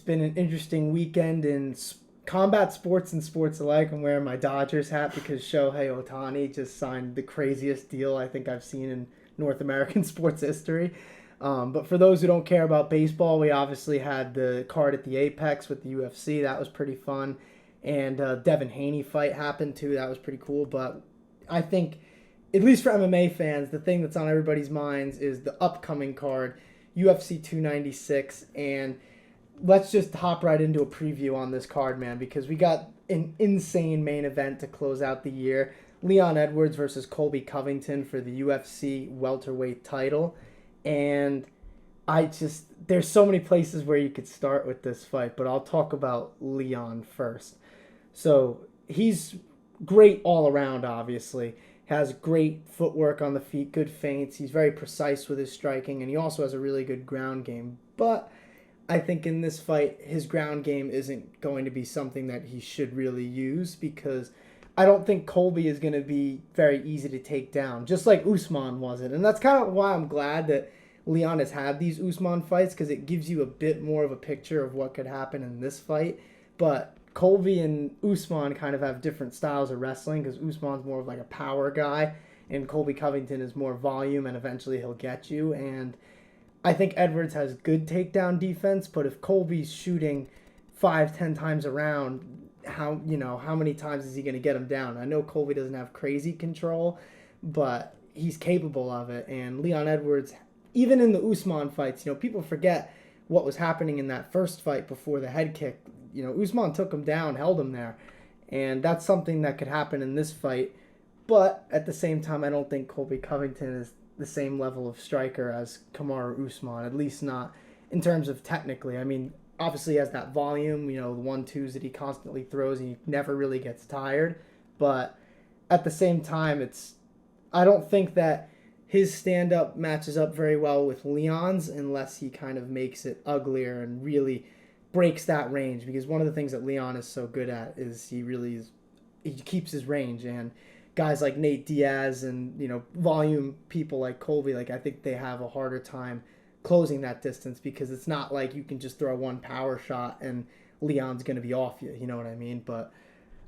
been an interesting weekend in combat sports and sports alike. I'm wearing my Dodgers hat because Shohei Ohtani just signed the craziest deal I think I've seen in North American sports history. But for those who don't care about baseball, we obviously had the card at the Apex with the UFC. That was pretty fun. And Devin Haney fight happened too. That was pretty cool. But I think, at least for MMA fans, the thing that's on everybody's minds is the upcoming card, UFC 296. And let's just hop right into a preview on this card, man, because we got an insane main event to close out the year. Leon Edwards versus Colby Covington for the UFC welterweight title. And there's so many places where you could start with this fight, but I'll talk about Leon first. So he's great all around, obviously. Has great footwork on the feet, good feints. He's very precise with his striking, and he also has a really good ground game. But I think in this fight, his ground game isn't going to be something that he should really use because I don't think Colby is going to be very easy to take down, just like Usman wasn't. And that's kind of why I'm glad that Leon has had these Usman fights, because it gives you a bit more of a picture of what could happen in this fight. But Colby and Usman kind of have different styles of wrestling, because Usman's more of like a power guy, and Colby Covington is more volume, and eventually he'll get you. And I think Edwards has good takedown defense, but if Colby's shooting 5-10 times around, how many times is he going to get him down? I know Colby doesn't have crazy control, but he's capable of it. And Leon Edwards, even in the Usman fights, people forget what was happening in that first fight before the head kick. Usman took him down, held him there, and that's something that could happen in this fight. But at the same time, I don't think Colby Covington is the same level of striker as Kamaru Usman, at least not in terms of technically. I mean, obviously he has that volume, the 1-2s that he constantly throws, and he never really gets tired. But at the same time, I don't think that his stand-up matches up very well with Leon's unless he kind of makes it uglier and really breaks that range. Because one of the things that Leon is so good at is he keeps his range. And guys like Nate Diaz and, volume people like Colby, I think they have a harder time closing that distance, because it's not like you can just throw one power shot and Leon's going to be off you, you know what I mean? But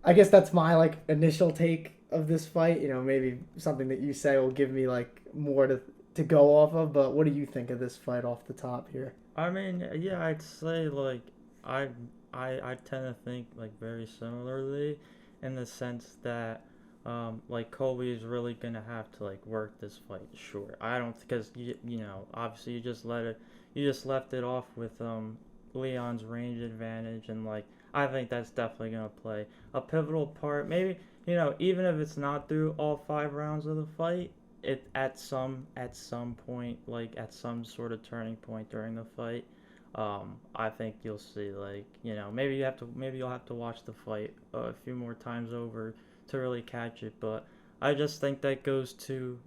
I guess that's my initial take of this fight. Maybe something that you say will give me more to go off of, but what do you think of this fight off the top here? I mean, yeah, I'd say I tend to think very similarly, in the sense that Colby is really gonna have to work this fight short. I don't, because obviously you just left it off with Leon's range advantage, and I think that's definitely gonna play a pivotal part. Maybe even if it's not through all 5 rounds of the fight, it at some point, at some sort of turning point during the fight, I think you'll see maybe you'll have to watch the fight a few more times over to really catch it. But I just think that goes to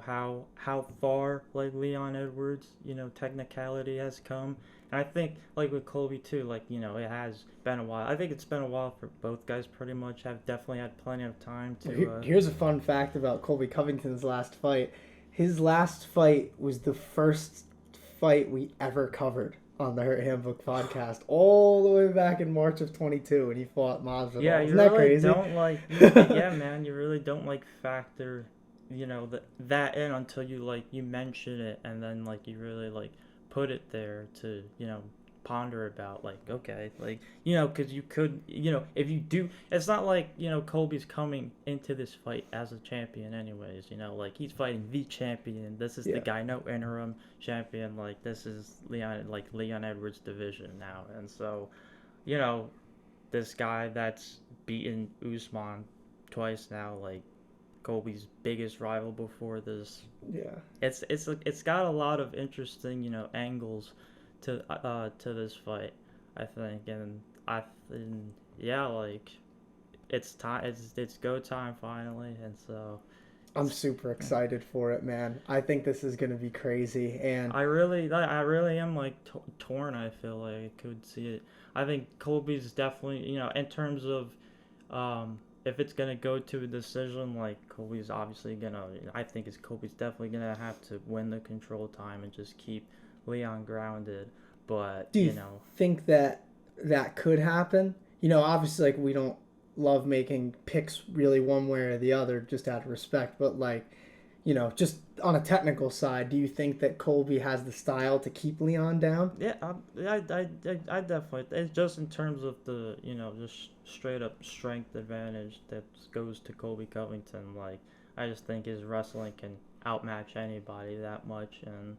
how far Leon Edwards technicality has come. And I think with Colby too, it has been a while. I think it's been a while for both guys. Pretty much have definitely had plenty of time to. Here's a fun fact about Colby Covington's last fight. His last fight was the first fight we ever covered on the Hurt Handbook podcast, all the way back in March of 22, and he fought Masvidal. Yeah, you Isn't really that crazy? don't yeah, man, you really don't factor that in until you mention it, and then you really put it there to ponder about okay, because you could if you do, it's not Colby's coming into this fight as a champion anyways. He's fighting the champion. This is the guy, no interim champion. This is Leon Edwards' division now, and so this guy that's beaten Usman twice now, Colby's biggest rival before this. Yeah, it's got a lot of interesting angles to this fight, I think. And it's time. It's go time finally, and so I'm super excited for it, man. I think this is gonna be crazy, and I really am torn. I feel like I could see it. I think Colby's definitely in terms of if it's gonna go to a decision, Colby's obviously gonna. I think Colby's definitely gonna have to win the control time and just keep Leon grounded. But do you think that that could happen. Obviously, like, we don't love making picks really one way or the other, just out of respect. But like, just on a technical side, do you think that Colby has the style to keep Leon down? Yeah, I definitely. It's just in terms of the just straight up strength advantage that goes to Colby Covington. Like I just think his wrestling can outmatch anybody that much, and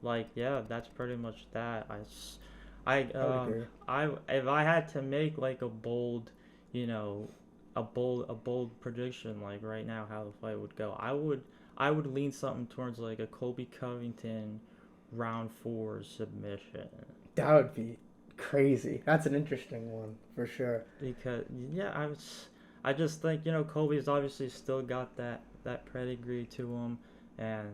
like yeah, that's pretty much that. I would agree. I if I had to make like you know, a bold prediction like right now how the fight would go, I would lean something towards like a Colby Covington round 4 submission. That would be crazy. That's an interesting one for sure. Because yeah, I just think Colby's obviously still got that pedigree to him, and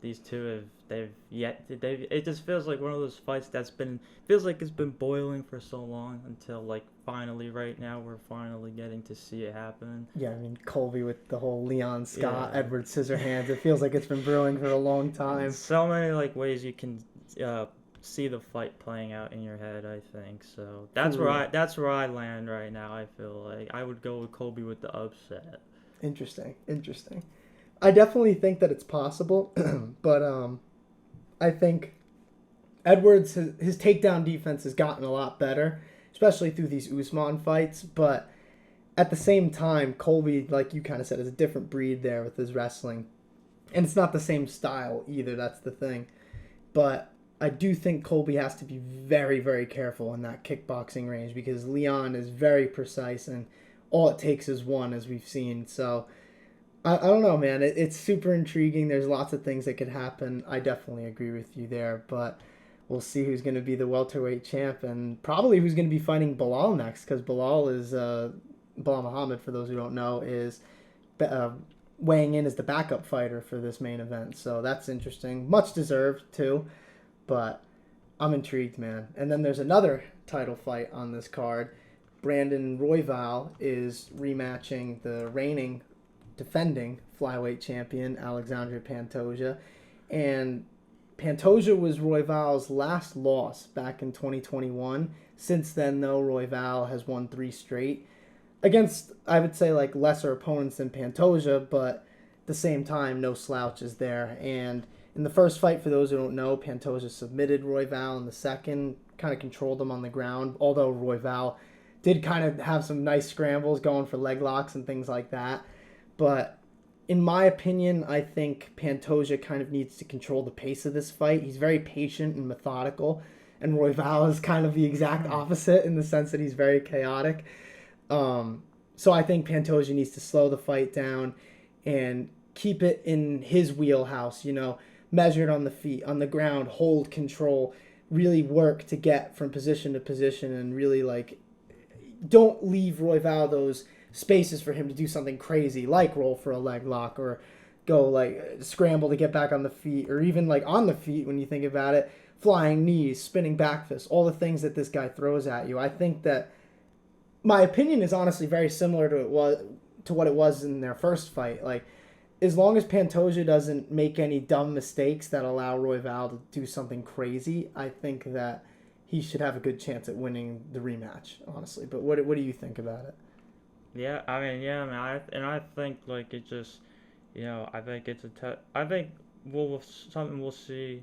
these two they've it just feels like one of those fights that's been feels like it's been boiling for so long until like finally right now we're finally getting to see it happen. Yeah, I mean, Colby with the whole Leon Scott, Yeah. Edward Scissorhands. It feels like it's been brewing for a long time. So many like ways you can uh, see the fight playing out in your head. I think so. That's where I land right now. I feel like I would go with Colby with the upset. Interesting, interesting. I definitely think that it's possible, but I think Edwards his takedown defense has gotten a lot better, especially through these Usman fights. But at the same time, Colby, like you kind of said, is a different breed there with his wrestling, and it's not the same style either. That's the thing. But I do think Colby has to be very, very careful in that kickboxing range because Leon is very precise, and all it takes is one, as we've seen. So I don't know, man. It's super intriguing. There's lots of things that could happen. I definitely agree with you there, but we'll see who's going to be the welterweight champ and probably who's going to be fighting Bilal next because Bilal is Bilal Muhammad, for those who don't know, is uh, weighing in as the backup fighter for this main event. So that's interesting. Much deserved, too, but I'm intrigued, man. And then there's another title fight on this card. Brandon Royval is rematching the reigning defending flyweight champion Alexandre Pantoja, and Pantoja was Royval's last loss back in 2021. Since then, though, Royval has won 3 straight against, I would say, like lesser opponents than Pantoja, but at the same time, no slouches there. And in the first fight, for those who don't know, Pantoja submitted Royval. In the second, kind of controlled him on the ground, although Royval did kind of have some nice scrambles going for leg locks and things like that. But in my opinion, I think Pantoja kind of needs to control the pace of this fight. He's very patient and methodical, and Royval is kind of the exact opposite in the sense that he's very chaotic. So I think Pantoja needs to slow the fight down and keep it in his wheelhouse, measured on the feet, on the ground, hold control, really work to get from position to position and really like don't leave Royval those spaces for him to do something crazy like roll for a leg lock or go like scramble to get back on the feet or even like on the feet when you think about it, flying knees, spinning back fists, all the things that this guy throws at you. I think that my opinion is honestly very similar to what it was in their first fight. Like as long as Pantoja doesn't make any dumb mistakes that allow Royval to do something crazy, I think that he should have a good chance at winning the rematch, honestly. But what do you think about it? Yeah, I think like it just, I think I think something we'll see,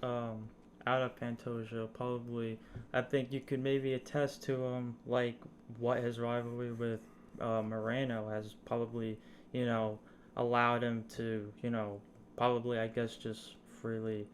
out of Pantoja probably. I think you could maybe attest to like what his rivalry with Moreno has probably, you know, allowed him to, probably I guess just freely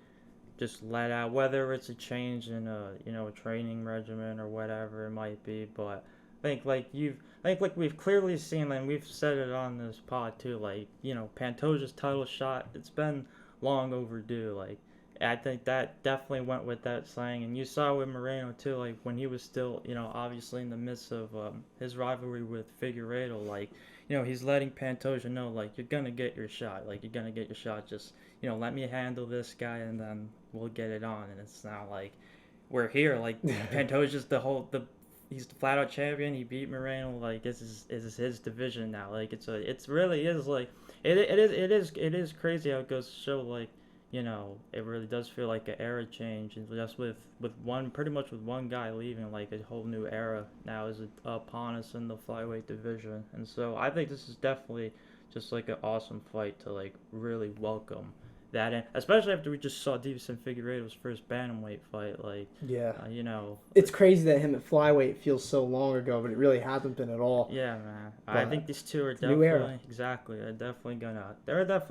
just let out, whether it's a change in a training regimen or whatever it might be. But I think like we've clearly seen, and we've said it on this pod too, like Pantoja's title shot, it's been long overdue. Like I think that definitely went with that saying, and you saw with Moreno too, like when he was still obviously in the midst of his rivalry with Figueiredo, like he's letting Pantoja know like you're gonna get your shot, like you're gonna get your shot, just let me handle this guy and then we'll get it on. And it's not like we're here, like Pantoja's the he's the flat out champion. He beat Moreno. Like this is his division now. Like it's really is like it is crazy how it goes to show like it really does feel like an era change, and just pretty much with one guy leaving, like a whole new era now is upon us in the flyweight division, and so I think this is definitely just like an awesome fight to like really welcome that in, especially after we just saw Deiveson Figueiredo's first bantamweight fight. Like, Yeah. you know, It's crazy that him at flyweight feels so long ago, but it really hasn't been at all. yeah, man. I But think these two are new era. definitely exactly. They're definitely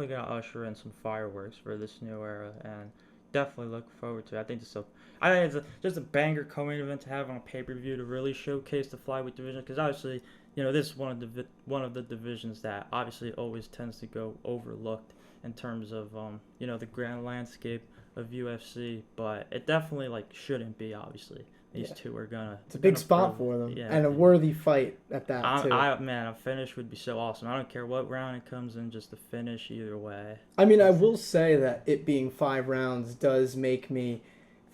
gonna usher in some fireworks for this new era, and definitely look forward to it. I think it's just a banger co-main event to have on a pay-per-view to really showcase the flyweight division, because obviously, this is one of the divisions that obviously always tends to go overlooked in terms of the grand landscape of UFC, but it definitely like shouldn't be. Obviously, these two are gonna. It's a big spot prove, for them, yeah, and a worthy fight at that too. a finish would be so awesome. I don't care what round it comes in, just the finish either way. I mean, I will say that it being 5 rounds does make me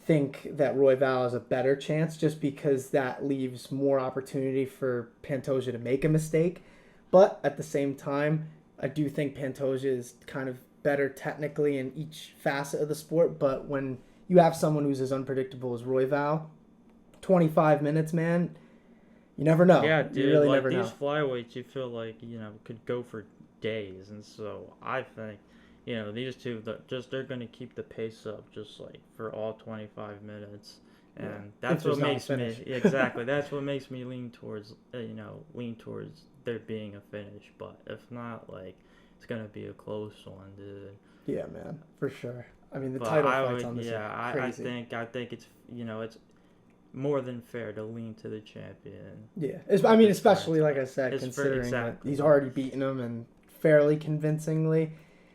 think that Royval has a better chance, just because that leaves more opportunity for Pantoja to make a mistake. But at the same time, I do think Pantoja is kind of better technically in each facet of the sport. But when you have someone who's as unpredictable as Royval, 25 minutes, man, you never know. Yeah, dude. You really like never these know. flyweights, you feel like could go for days, and so I think these two they're gonna keep the pace up just like for all 25 minutes, and Yeah. that's If there's what not a makes me finish. exactly that's what makes me lean towards there being a finish. But if not, like, it's gonna be a close one, dude. Yeah, man, for sure. I mean, the But title I fights would, on this yeah, are I crazy. think it's it's more than fair to lean to the champion. Yeah, I mean, especially like I said, It's considering that exactly. he's already beaten him and fairly convincingly.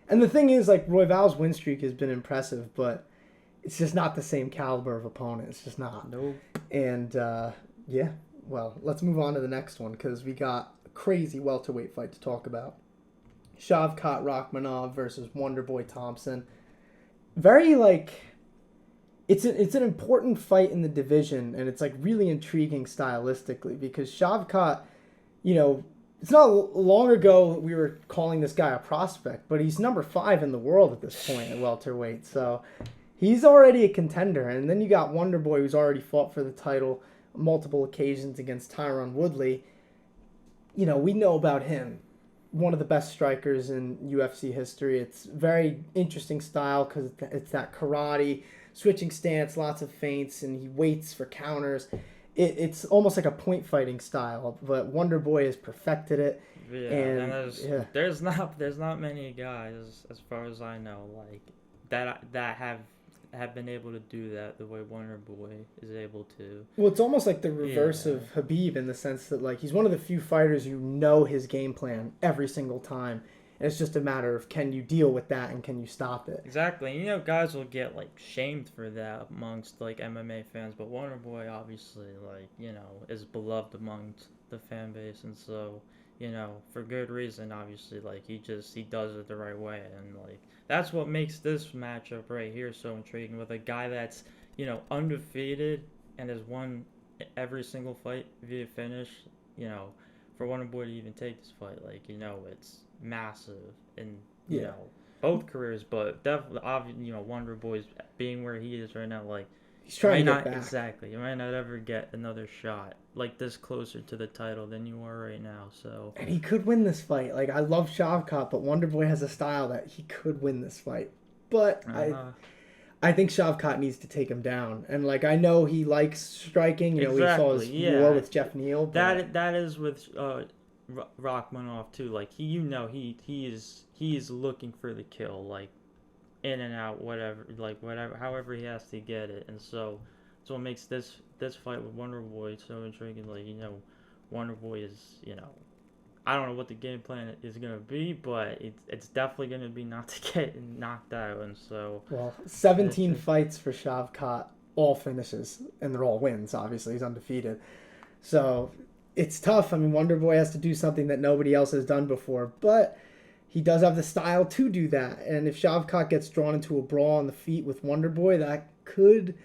And the thing is, like, Royval's win streak has been impressive, but it's just not the same caliber of opponent. It's just not. Nope. And yeah, well, let's move on to the next one, because we got a crazy welterweight fight to talk about. Shavkat Rakhmonov versus Wonderboy Thompson. Very like. It's an important fight in the division, and it's like really intriguing stylistically, because Shavkat, it's not long ago we were calling this guy a prospect, but he's number 5 in the world at this point at welterweight, so he's already a contender. And then you got Wonderboy, who's already fought for the title on multiple occasions against Tyron Woodley. We know about him. One of the best strikers in UFC history. It's very interesting style because it's that karate, switching stance, lots of feints, and he waits for counters. It's almost like a point fighting style, but Wonderboy has perfected it. Yeah, and there's not many guys, as far as I know, like that have been able to do that the way Wonderboy is able to. Well, it's almost like the reverse of Khabib, in the sense that, like, he's one of the few fighters who know his game plan every single time. And it's just a matter of, can you deal with that and can you stop it? Exactly. Guys will get like shamed for that amongst like MMA fans, but Wonderboy obviously is beloved amongst the fan base, and so for good reason. Obviously, like he does it the right way, and like that's what makes this matchup right here so intriguing, with a guy that's undefeated and has won every single fight via finish. For Wonderboy to even take this fight, like it's massive in both careers, but definitely Wonderboy's being where he is right now, like he's trying to get not back. exactly. You might not ever get another shot like this closer to the title than you are right now. So And he could win this fight. Like, I love Shavkat, but Wonderboy has a style that he could win this fight. But I think Shavkat needs to take him down. And like, I know he likes striking. We saw his war with Jeff Neal. But that is with Rakhmonov too. Like he is looking for the kill, like in and out, whatever, however he has to get it. And so what makes this fight with Wonderboy so intriguing. Like Wonderboy is I don't know what the game plan is gonna be, but it's definitely gonna be not to get knocked out. And so 17 fights for Shavkat, all finishes, and they're all wins. Obviously, he's undefeated. So it's tough. I mean, Wonderboy has to do something that nobody else has done before, but he does have the style to do that. And if Shavkat gets drawn into a brawl on the feet with Wonderboy, that could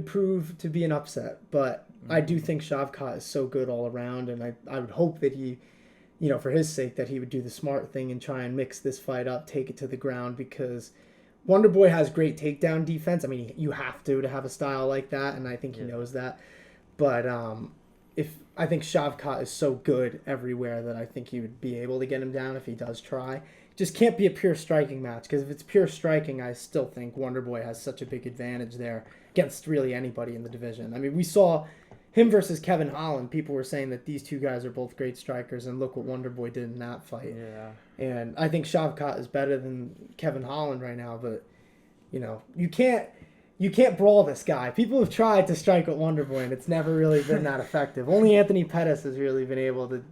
prove to be an upset. But I do think Shavkat is so good all around, and I would hope that he, for his sake, that he would do the smart thing and try and mix this fight up, take it to the ground, because Wonderboy has great takedown defense. I mean, you have to have a style like that, and I think he knows that. But if I think Shavkat is so good everywhere that I think he would be able to get him down if he does try. Just can't be a pure striking match, because if it's pure striking, I still think Wonderboy has such a big advantage there against really anybody in the division. I mean, we saw him versus Kevin Holland. People were saying that these two guys are both great strikers, and look what Wonderboy did in that fight. Yeah. And I think Shavkat is better than Kevin Holland right now, but you can't brawl this guy. People have tried to strike at Wonderboy, and it's never really been that effective. Only Anthony Pettis has really been able to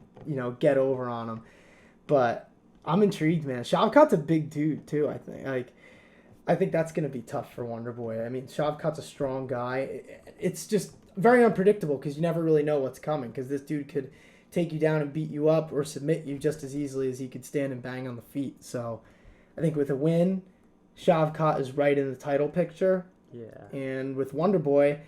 get over on him. But I'm intrigued, man. Shavkat's a big dude too. I think that's going to be tough for Wonderboy. I mean, Shavkat's a strong guy. It's just very unpredictable because you never really know what's coming, because this dude could take you down and beat you up or submit you just as easily as he could stand and bang on the feet. So I think with a win, Shavkat is right in the title picture. Yeah. And with Wonderboy,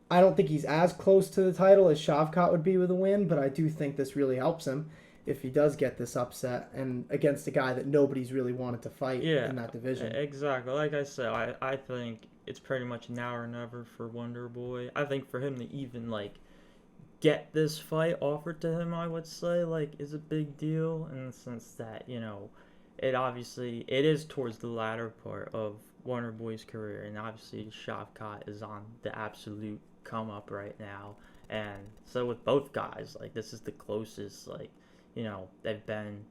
I don't think he's as close to the title as Shavkat would be with a win, but I do think this really helps him if he does get this upset and against a guy that nobody's really wanted to fight in that division. Exactly. Like I said, I think it's pretty much now or never for Wonderboy. I think for him to even get this fight offered to him, I would say is a big deal, in the sense that it is towards the latter part of Wonderboy's career, and obviously Shavkat is on the absolute come up right now, and so with both guys, this is the closest they've been.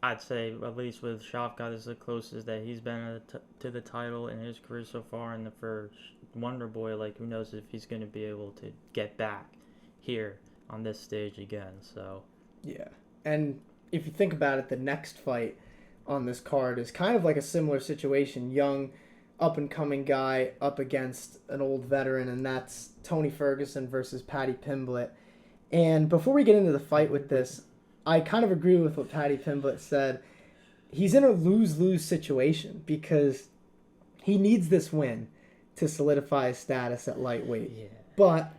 I'd say at least with Shavkat is the closest that he's been to the title in his career so far, and for Wonderboy, who knows if he's going to be able to get back here on this stage again. So yeah, and if you think about it, the next fight on this card is kind of like a similar situation. Young, up-and-coming guy up against an old veteran, and that's Tony Ferguson versus Paddy Pimblett. And before we get into the fight with this, I kind of agree with what Paddy Pimblett said. He's in a lose-lose situation because he needs this win to solidify his status at lightweight. yeah. But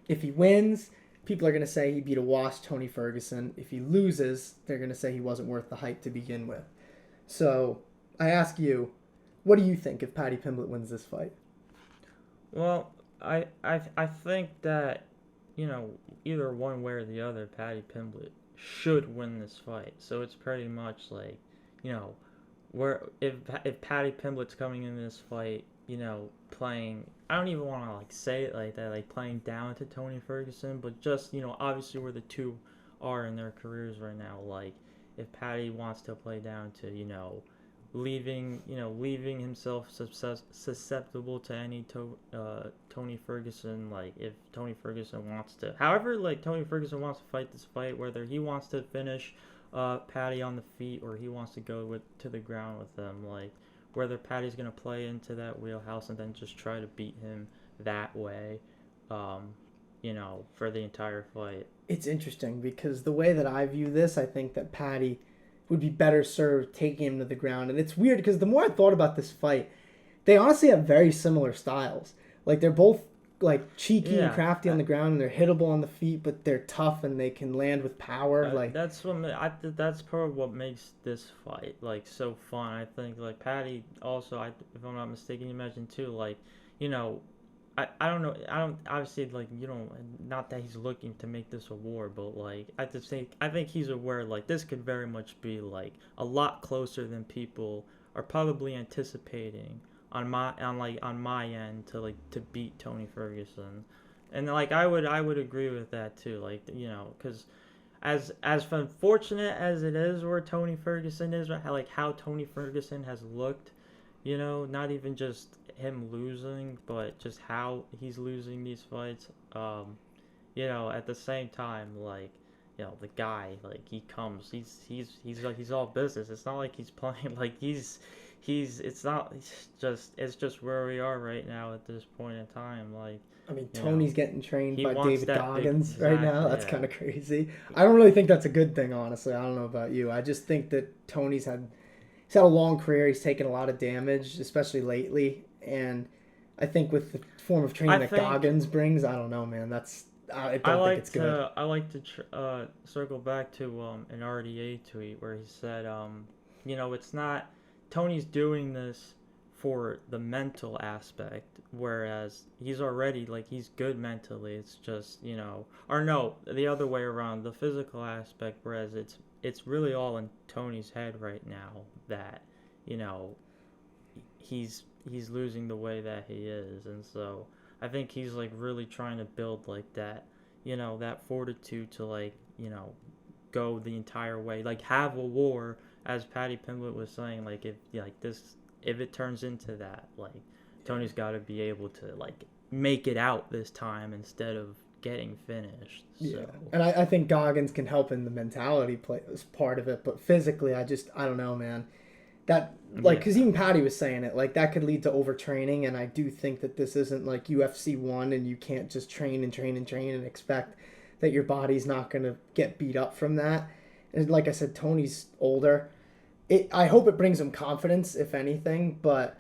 if he wins, people are going to say he beat a washed Tony Ferguson. If he loses, they're going to say he wasn't worth the hype to begin with. So I ask you, what do you think if Paddy Pimblett wins this fight? Well, I think that either one way or the other, Paddy Pimblett should win this fight. So it's pretty much where if Paddy Pimblett's coming in this fight, playing, I don't even want to say it like that, playing down to Tony Ferguson, but just obviously where the two are in their careers right now. If Paddy wants to play down to leaving himself susceptible to any Tony Ferguson, if Tony Ferguson wants to, however Tony Ferguson wants to fight this fight, whether he wants to finish Paddy on the feet or he wants to go to the ground with them, whether Paddy's going to play into that wheelhouse and then just try to beat him that way, for the entire fight. It's interesting because the way that I view this, I think that Paddy would be better served taking him to the ground. And it's weird because the more I thought about this fight, they honestly have very similar styles. They're both cheeky and crafty on the ground, and they're hittable on the feet, but they're tough and they can land with power. That's part of what makes this fight so fun. I think Paddy also, if I'm not mistaken, you mentioned too, I don't know. I don't obviously not that he's looking to make this a war, but I think he's aware this could very much be a lot closer than people are probably anticipating on my end to beat Tony Ferguson, and I would agree with that too. Because as unfortunate as it is where Tony Ferguson is, how Tony Ferguson has looked. Not even just him losing, but just how he's losing these fights. At the same time, the guy, he comes, he's all business. It's not like he's playing, it's just where we are right now at this point in time. Tony's getting trained by David Goggins right now. That's kind of crazy. I don't really think that's a good thing, honestly. I don't know about you. I just think that Tony's had a long career. He's taken a lot of damage, especially lately. And I think with the form of training Goggins brings, I don't know, man. I don't think it's good. I like circle back to an RDA tweet where he said, it's not Tony's doing this for the mental aspect, whereas he's already like he's good mentally. It's just or no, the other way around, the physical aspect. Whereas it's really all in Tony's head right now that you know he's losing the way that he is, and so I think he's like really trying to build like that that fortitude to go the entire way, like have a war, as Patty Pimblett was saying, like if it turns into that, like Tony's got to be able to like make it out this time instead of getting finished. Yeah, So. and I think Goggins can help in the mentality play as part of it, but physically, I don't know, man. That because even Patty was saying it, like that could lead to overtraining, and I do think that this isn't like UFC 1, and you can't just train and train and train and expect that your body's not going to get beat up from that. And like I said, Tony's older. I hope it brings him confidence, if anything, but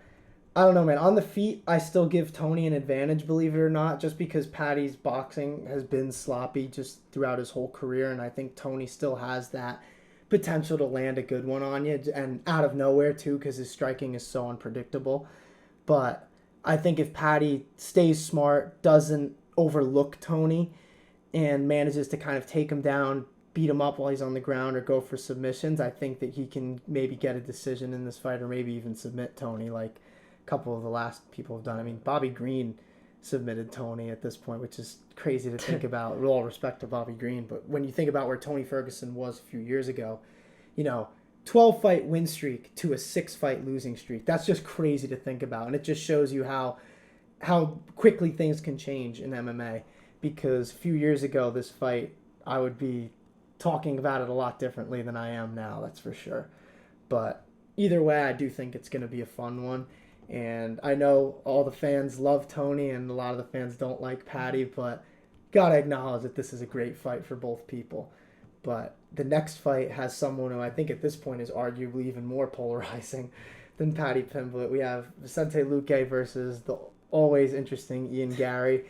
I don't know, man. On the feet, I still give Tony an advantage, believe it or not, just because Patty's boxing has been sloppy just throughout his whole career, and I think Tony still has that potential to land a good one on you, and out of nowhere, too, because his striking is so unpredictable. But I think if Patty stays smart, doesn't overlook Tony, and manages to kind of take him down, beat him up while he's on the ground, or go for submissions, I think that he can maybe get a decision in this fight, or maybe even submit Tony like a couple of the last people have done. I mean, Bobby Green submitted Tony at this point, which is crazy to think about, with all respect to Bobby Green. But when you think about where Tony Ferguson was a few years ago, 12-fight win streak to a 6-fight losing streak. That's just crazy to think about. And it just shows you how quickly things can change in MMA. Because a few years ago, this fight, I would be talking about it a lot differently than I am now, that's for sure. But either way, I do think it's going to be a fun one. And I know all the fans love Tony, and a lot of the fans don't like Patty, but got to acknowledge that this is a great fight for both people. But the next fight has someone who I think at this point is arguably even more polarizing than Patty Pimblett. We have Vicente Luque versus the always interesting Ian Garry.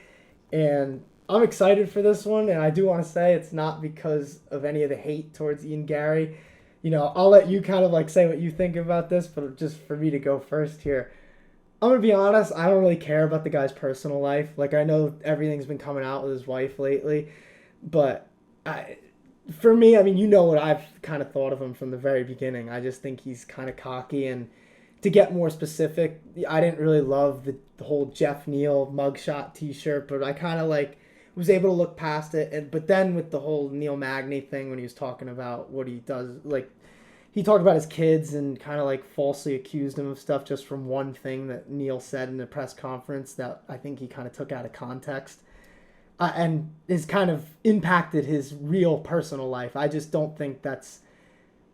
And I'm excited for this one, and I do want to say it's not because of any of the hate towards Ian Garry. I'll let you kind of like say what you think about this, but just for me to go first here, I'm going to be honest, I don't really care about the guy's personal life. Like, I know everything's been coming out with his wife lately, but for me, I mean, what I've kind of thought of him from the very beginning. I just think he's kind of cocky, and to get more specific, I didn't really love the whole Jeff Neal mugshot t-shirt, but I kind of was able to look past it. But then with the whole Neil Magny thing, when he was talking about what he does, he talked about his kids and kind of falsely accused him of stuff just from one thing that Neil said in the press conference that I think he kind of took out of context. And has kind of impacted his real personal life. I just don't think that's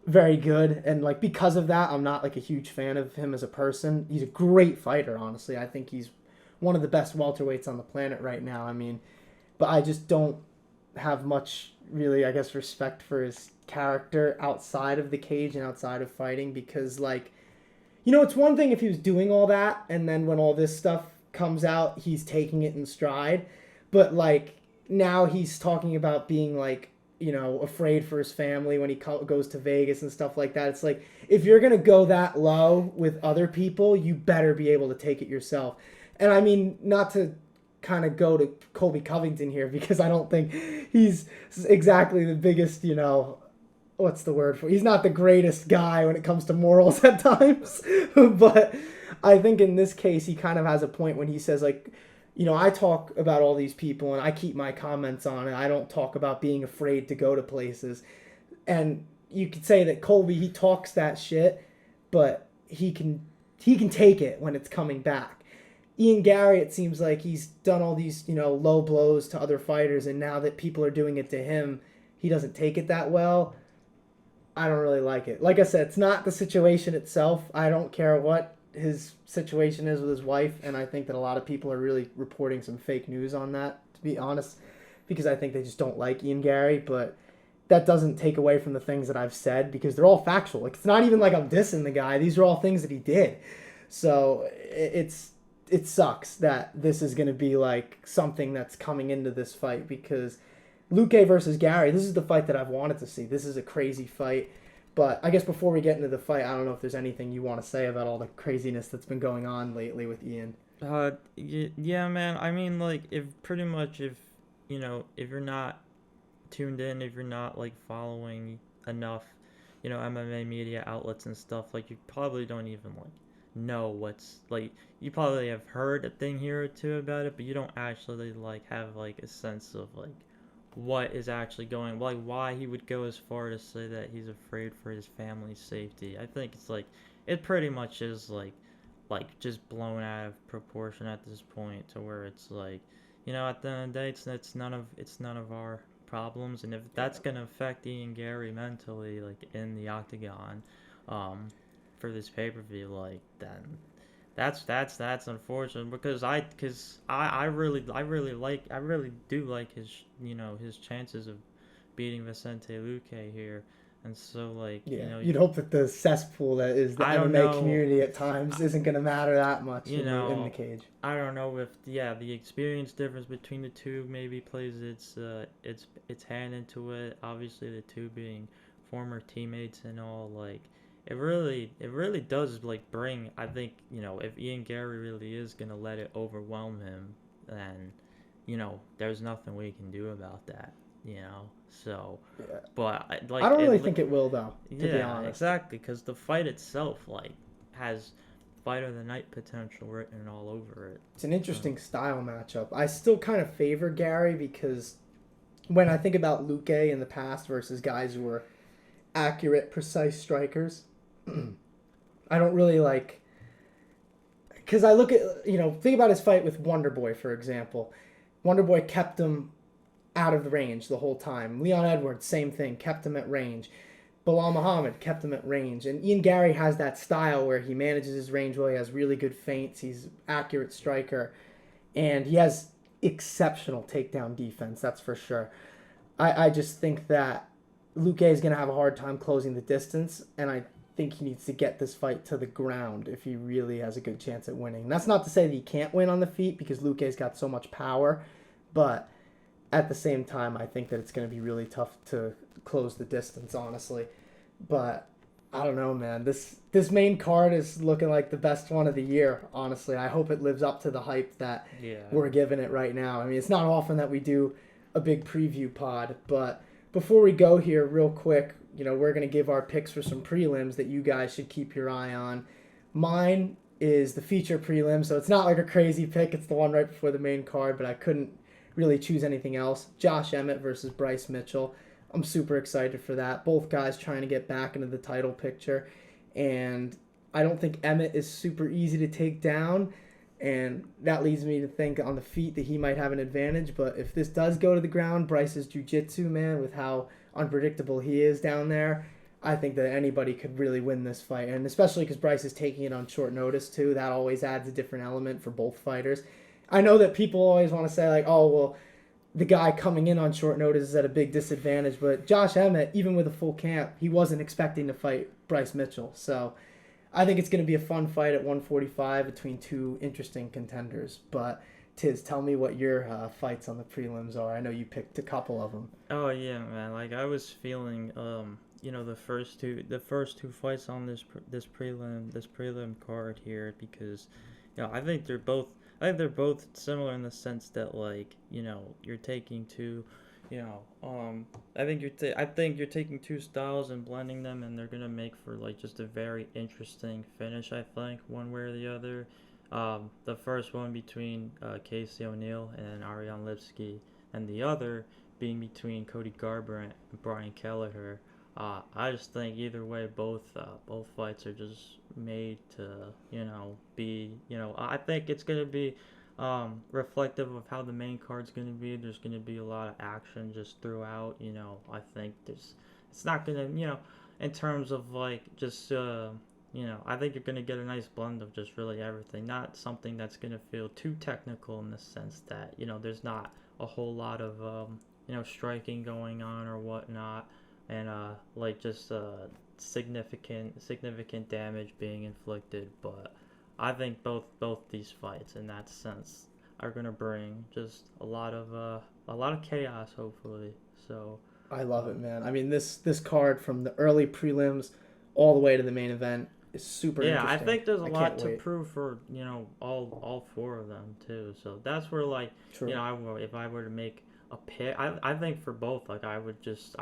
very good. And because of that, I'm not a huge fan of him as a person. He's a great fighter, honestly. I think he's one of the best welterweights on the planet right now. I mean, but I just don't have much really, I guess, respect for his character outside of the cage and outside of fighting, because it's one thing if he was doing all that and then when all this stuff comes out, he's taking it in stride. But now he's talking about being afraid for his family when he goes to Vegas and stuff like that. It's if you're going to go that low with other people, you better be able to take it yourself. And I mean, not to kind of go to Colby Covington here, because I don't think he's exactly the biggest, what's the word for it? He's not the greatest guy when it comes to morals at times. But I think in this case, he kind of has a point when he says I talk about all these people and I keep my comments on it. I don't talk about being afraid to go to places. And you could say that Colby, he talks that shit, but he can take it when it's coming back. Ian Garry, it seems like he's done all these, low blows to other fighters, and now that people are doing it to him, he doesn't take it that well. I don't really like it. Like I said, it's not the situation itself. I don't care what his situation is with his wife, and I think that a lot of people are really reporting some fake news on that, to be honest, because I think they just don't like Ian Garry. But that doesn't take away from the things that I've said, because they're all factual. It's not even like I'm dissing the guy. These are all things that he did. So it sucks that this is going to be something that's coming into this fight, because Luque versus Garry, this is the fight that I've wanted to see. This is a crazy fight. But I guess before we get into the fight, I don't know if there's anything you want to say about all the craziness that's been going on lately with Ian. Yeah, man. I mean, like, if pretty much if if you're not tuned in, if you're not like following enough, MMA media outlets and stuff, like you probably don't even like know what's like. You probably have heard a thing here or two about it, but you don't actually like have like a sense of like what is actually going, like why he would go as far to say that he's afraid for his family's safety. I think it's like it pretty much is like just blown out of proportion at this point to where it's like at the end of the day it's none of our problems, and if that's gonna affect Ian Garry mentally like in the octagon um for this pay-per-view, like then that's unfortunate because I really do like his his chances of beating Vicente Luque here, and so like Yeah, you'd hope that the cesspool that is the I don't MMA know community at times isn't going to matter that much you in the know cage. I don't know if the experience difference between the two maybe plays its hand into it. Obviously, the two being former teammates and all, like it really does like bring. I think if Ian Garry really is gonna let it overwhelm him, then there's nothing we can do about that. So, Yeah. but I like don't really think it will, though, to be yeah, honest. exactly, because the fight itself like has fight of the night potential written all over it. It's an So interesting style matchup. I still kind of favor Garry because when I think about Luque in the past versus guys who were accurate, precise strikers, I don't really like. Because I look at, think about his fight with Wonderboy, for example. Wonderboy kept him out of the range the whole time. Leon Edwards, same thing, kept him at range. Bilal Muhammad kept him at range. And Ian Garry has that style where he manages his range well. He has really good feints. He's an accurate striker. And he has exceptional takedown defense, that's for sure. I just think that Luque is going to have a hard time closing the distance. And I think he needs to get this fight to the ground if he really has a good chance at winning. And that's not to say that he can't win on the feet because Luque's got so much power. But at the same time, I think that it's going to be really tough to close the distance, honestly. But I don't know, man. This main card is looking like the best one of the year, honestly. I hope it lives up to the hype that yeah, we're giving it right now. I mean, it's not often that we do a big preview pod, but before we go here, real quick, we're going to give our picks for some prelims that you guys should keep your eye on. Mine is the feature prelim, so it's not like a crazy pick. It's the one right before the main card, but I couldn't really choose anything else. Josh Emmett versus Bryce Mitchell. I'm super excited for that. Both guys trying to get back into the title picture. And I don't think Emmett is super easy to take down. And that leads me to think on the feet that he might have an advantage. But if this does go to the ground, Bryce's jiu-jitsu, man, with how unpredictable he is down there, I think that anybody could really win this fight. And especially because Bryce is taking it on short notice, too. That always adds a different element for both fighters. I know that people always want to say, like, oh, well, the guy coming in on short notice is at a big disadvantage. But Josh Emmett, even with a full camp, he wasn't expecting to fight Bryce Mitchell. So I think it's going to be a fun fight at 145 between two interesting contenders. But Tiz, tell me what your fights on the prelims are. I know you picked a couple of them. oh yeah, man. Like I was feeling, the first two fights on this prelim card here because, I think they're both similar in the sense that like you're taking two, I think you're taking two styles and blending them, and they're gonna make for like just a very interesting finish. I think one way or the other. The first one between Casey O'Neill and Ariane Lipsky, and the other being between Cody Garbrandt and Brian Kelleher. I just think either way, both fights are just made to be I think it's gonna be reflective of how the main card's gonna be. There's gonna be a lot of action just throughout. I think it's not gonna in terms of like just I think you're gonna get a nice blend of just really everything. Not something that's gonna feel too technical in the sense that there's not a whole lot of striking going on or whatnot, and like just significant damage being inflicted. But I think both these fights in that sense are gonna bring just a lot of chaos hopefully. So I love it, man. I mean, this card from the early prelims all the way to the main event is super Yeah, I interesting. think there's a I lot can't to wait. prove for all four of them too. So that's where like True. if I were to make a pick, I think for both like I would just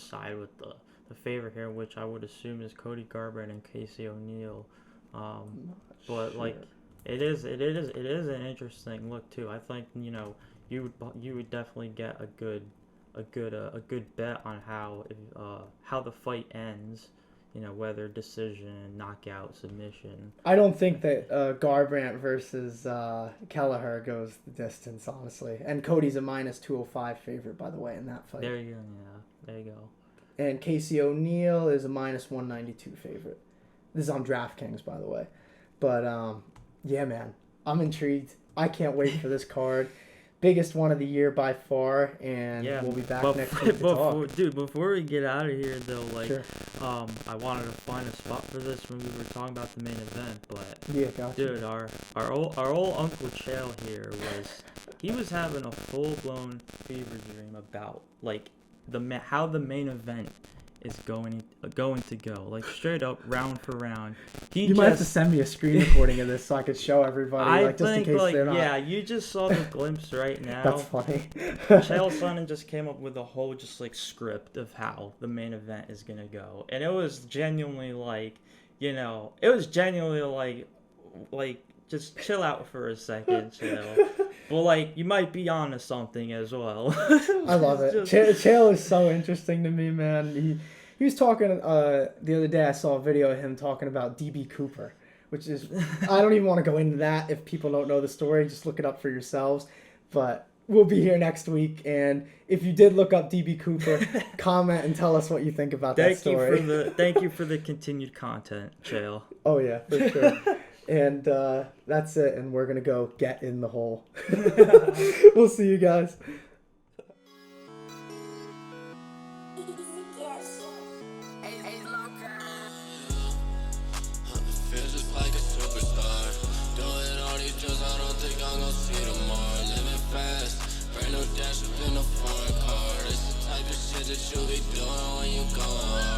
side with the favorite here, which I would assume is Cody Garbrandt and Casey O'Neill. But like it is an interesting look too. I think you would definitely get a good bet on how the fight ends. Whether decision, knockout, submission. I don't think that Garbrandt versus Kelleher goes the distance, honestly. And Cody's a minus 205 favorite, by the way, in that fight. There you go. Yeah, there you go. And Casey O'Neill is a minus 192 favorite. This is on DraftKings, by the way. But, yeah, man, I'm intrigued. I can't wait for this card. Biggest one of the year by far, and we'll be back next week to talk. Dude, before we get out of here, though, like, Sure. I wanted to find a spot for this when we were talking about the main event, but Yeah, gotcha. dude, our old Uncle Chael here he was having a full blown fever dream about like how the main event is going to go, like straight up round for round. You might have to send me a screen recording of this so I could show everybody, just in case they're not. Yeah, you just saw the glimpse right now. That's funny. Chael Sonnen just came up with a whole just like script of how the main event is gonna go, and it was genuinely like, just chill out for a second, Chael. But like you might be onto something as well. I love it. Chael is so interesting to me, man. He was talking the other day. I saw a video of him talking about DB Cooper, which is I don't even want to go into that. If people don't know the story, just look it up for yourselves. But we'll be here next week, and if you did look up DB Cooper, comment and tell us what you think about that story. Thank you for the continued content, Chael. Oh yeah, for sure. And that's it, and we're going to go get in the hole. We'll see you guys. Dash up in a foreign car. It's the type of shit that you be doing when you go hard.